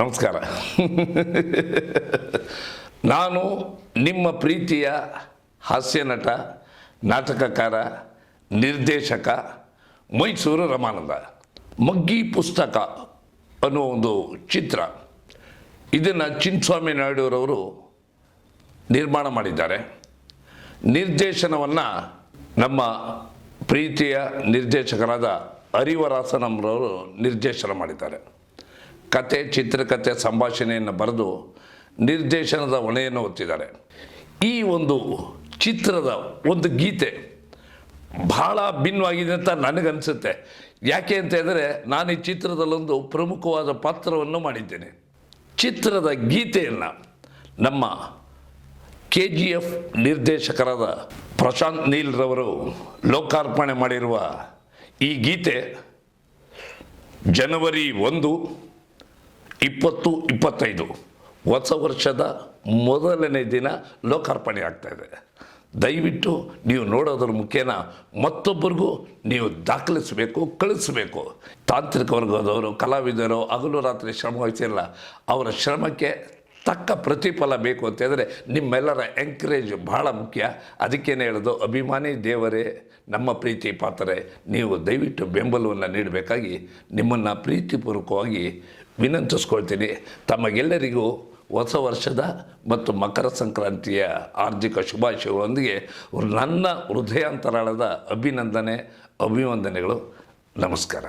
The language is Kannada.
ನಮಸ್ಕಾರ. ನಾನು ನಿಮ್ಮ ಪ್ರೀತಿಯ ಹಾಸ್ಯ ನಟ, ನಾಟಕಕಾರ, ನಿರ್ದೇಶಕ ಮೈಸೂರು ರಮಾನಂದ. ಮಗ್ಗಿ ಪುಸ್ತಕ ಅನ್ನೋ ಒಂದು ಚಿತ್ರ, ಇದನ್ನು ಚಿನ್ನಸ್ವಾಮಿ ನಾಯ್ಡುರವರು ನಿರ್ಮಾಣ ಮಾಡಿದ್ದಾರೆ. ನಿರ್ದೇಶನವನ್ನು ನಮ್ಮ ಪ್ರೀತಿಯ ನಿರ್ದೇಶಕರಾದ ಹರಿವರಾಸನಂರವರು ನಿರ್ದೇಶನ ಮಾಡಿದ್ದಾರೆ. ಕತೆ, ಚಿತ್ರಕಥೆ, ಸಂಭಾಷಣೆಯನ್ನು ಬರೆದು ನಿರ್ದೇಶನದ ಹೊಣೆಯನ್ನು ಹೊತ್ತಿದ್ದಾರೆ. ಈ ಒಂದು ಚಿತ್ರದ ಒಂದು ಗೀತೆ ಬಹಳ ಭಿನ್ನವಾಗಿದೆ ಅಂತ ನನಗನ್ಸುತ್ತೆ. ಯಾಕೆ ಅಂತ ಹೇಳಿದ್ರೆ, ನಾನು ಈ ಚಿತ್ರದಲ್ಲೊಂದು ಪ್ರಮುಖವಾದ ಪಾತ್ರವನ್ನು ಮಾಡಿದ್ದೇನೆ. ಚಿತ್ರದ ಗೀತೆಯನ್ನು ನಮ್ಮ KGF ನಿರ್ದೇಶಕರಾದ ಪ್ರಶಾಂತ್ ನೀಲ್ರವರು ಲೋಕಾರ್ಪಣೆ ಮಾಡಿರುವ ಈ ಗೀತೆ ಜನವರಿ 1, 2025 ಹೊಸ ವರ್ಷದ ಮೊದಲನೇ ದಿನ ಲೋಕಾರ್ಪಣೆ ಆಗ್ತಾಯಿದೆ. ದಯವಿಟ್ಟು ನೀವು ನೋಡೋದ್ರ ಮುಖೇನ ಮತ್ತೊಬ್ಬರಿಗೂ ನೀವು ದಾಖಲಿಸಬೇಕು, ಕಳಿಸಬೇಕು. ತಾಂತ್ರಿಕ ವರ್ಗದವರು, ಕಲಾವಿದರು ಹಗಲು ರಾತ್ರಿ ಶ್ರಮ ವಹಿಸಿಲ್ಲ. ಅವರ ಶ್ರಮಕ್ಕೆ ತಕ್ಕ ಪ್ರತಿಫಲ ಬೇಕು ಅಂತ ಹೇಳಿದ್ರೆ ನಿಮ್ಮೆಲ್ಲರ ಎಂಕರೇಜ್ ಬಹಳ ಮುಖ್ಯ. ಅದಕ್ಕೇನೆ ಹೇಳೋದು, ಅಭಿಮಾನಿ ದೇವರೇ, ನಮ್ಮ ಪ್ರೀತಿ ಪಾತ್ರರೇ, ನೀವು ದಯವಿಟ್ಟು ಬೆಂಬಲವನ್ನು ನೀಡಬೇಕಾಗಿ ನಿಮ್ಮನ್ನು ಪ್ರೀತಿಪೂರ್ವಕವಾಗಿ ವಿನಂತಿಸ್ಕೊಳ್ತೀನಿ. ತಮಗೆಲ್ಲರಿಗೂ ಹೊಸ ವರ್ಷದ ಮತ್ತು ಮಕರ ಸಂಕ್ರಾಂತಿಯ ಹಾರ್ದಿಕ ಶುಭಾಶಯಗಳೊಂದಿಗೆ ನನ್ನ ಹೃದಯಾಂತರಾಳದ ಅಭಿನಂದನೆ, ಅಭಿವಂದನೆಗಳು. ನಮಸ್ಕಾರ.